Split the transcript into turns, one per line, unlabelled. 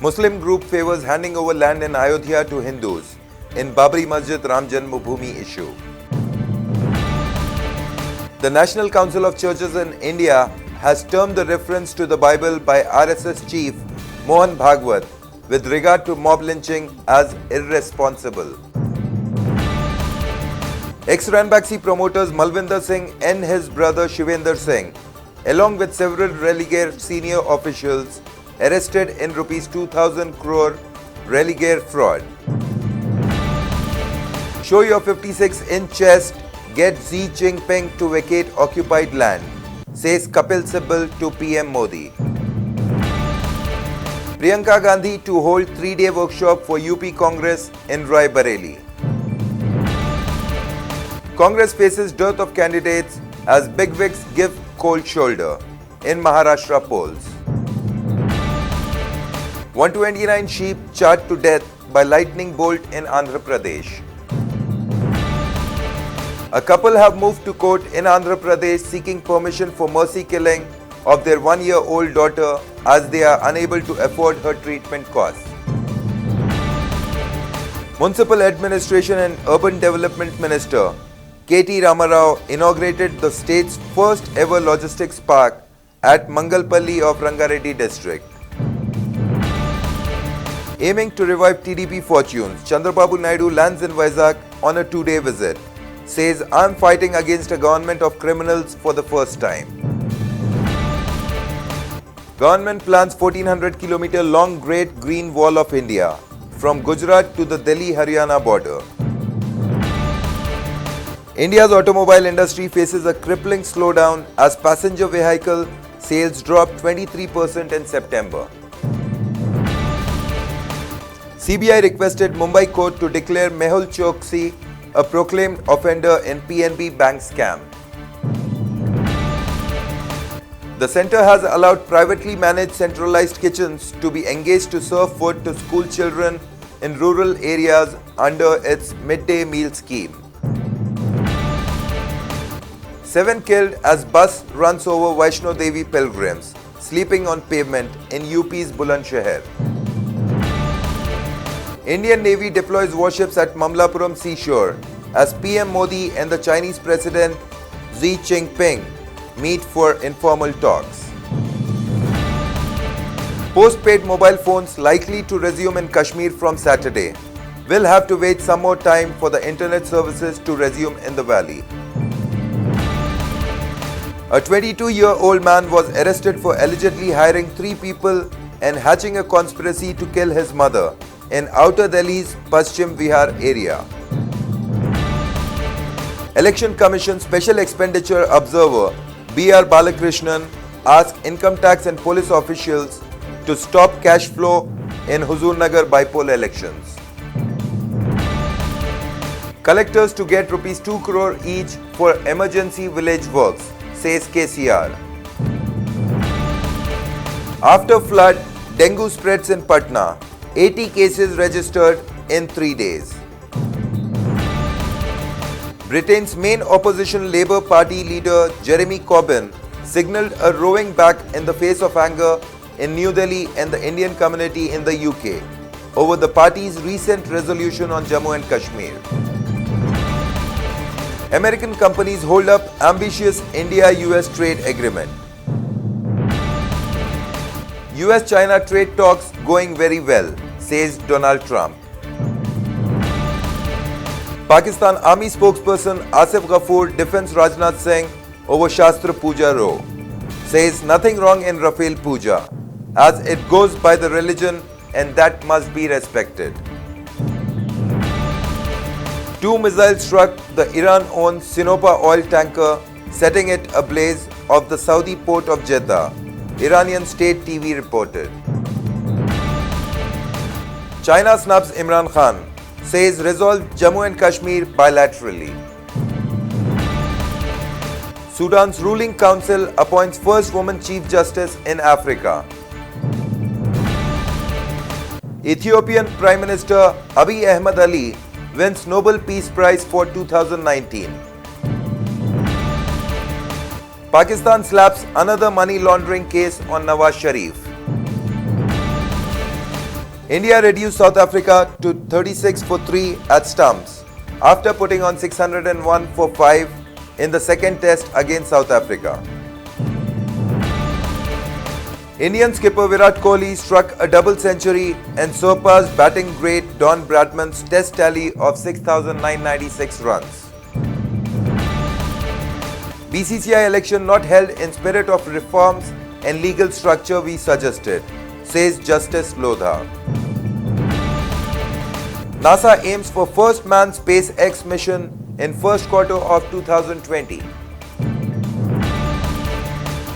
Muslim group favors handing over land in Ayodhya to Hindus in Babri Masjid Ram Janmabhoomi issue. The National Council of Churches in India has termed the reference to the Bible by RSS chief Mohan Bhagwat with regard to mob lynching as irresponsible. Ex-Ranbaxy promoters Malvinder Singh and his brother Shivender Singh, along with several Religare senior officials, arrested in Rs 2,000 crore Religare fraud. Show your 56-inch chest, get Xi Jinping to vacate occupied land, says Kapil Sibal to PM Modi. Priyanka Gandhi to hold 3-day workshop for UP Congress in Rae Bareli. Congress faces dearth of candidates as bigwigs give cold shoulder in Maharashtra polls. 129 sheep charred to death by lightning bolt in Andhra Pradesh. A couple have moved to court in Andhra Pradesh seeking permission for mercy killing of their 1-year-old daughter as they are unable to afford her treatment costs. Municipal Administration and Urban Development Minister K.T. Ramarao inaugurated the state's first ever logistics park at Mangalpalli of Rangareddy district. Aiming to revive TDP fortunes, Chandrababu Naidu lands in Vizag on a 2-day visit. Says, "I'm fighting against a government of criminals for the first time." Government plans 1400-kilometer long Great Green Wall of India from Gujarat to the Delhi-Haryana border. India's automobile industry faces a crippling slowdown as passenger vehicle sales dropped 23% in September. CBI requested Mumbai court to declare Mehul Choksi a proclaimed offender in PNB bank scam. The centre has allowed privately managed centralized kitchens to be engaged to serve food to school children in rural areas under its midday meal scheme. 7 killed as bus runs over Vaishno Devi pilgrims sleeping on pavement in UP's Bulandshahr. Indian Navy deploys warships at Mamlapuram seashore as PM Modi and the Chinese President Xi Jinping meet for informal talks. Postpaid mobile phones likely to resume in Kashmir from Saturday. Will have to wait some more time for the internet services to resume in the valley. A 22-year-old man was arrested for allegedly hiring 3 people and hatching a conspiracy to kill his mother in Outer Delhi's Paschim Vihar area. Election Commission Special Expenditure Observer B.R. Balakrishnan asked income tax and police officials to stop cash flow in Huzurnagar bypoll elections. Collectors to get Rs 2 crore each for emergency village works, says KCR. After flood, dengue spreads in Patna. 80 cases registered in 3 days. Britain's main opposition Labour Party leader Jeremy Corbyn signalled a rowing back in the face of anger in New Delhi and the Indian community in the UK over the party's recent resolution on Jammu and Kashmir. American companies hold up ambitious India-US trade agreement. US-China trade talks going very well, says Donald Trump. Pakistan Army spokesperson Asif Ghafoor defends Rajnath Singh over Shastra Puja row. Says nothing wrong in Rafale Puja, as it goes by the religion and that must be respected. 2 missiles struck the Iran-owned Sinopar oil tanker, setting it ablaze off the Saudi port of Jeddah, Iranian state TV reported. China snubs Imran Khan, says resolve Jammu and Kashmir bilaterally. Sudan's ruling council appoints first woman chief justice in Africa. Ethiopian Prime Minister Abiy Ahmed Ali wins Nobel Peace Prize for 2019. Pakistan slaps another money laundering case on Nawaz Sharif. India reduced South Africa to 36 for 3 at stumps after putting on 601 for 5 in the second test against South Africa. Indian skipper Virat Kohli struck a double century and surpassed batting great Don Bradman's test tally of 6,996 runs. BCCI election not held in spirit of reforms and legal structure we suggested, says Justice Lodha. NASA aims for first manned SpaceX mission in first quarter of 2020.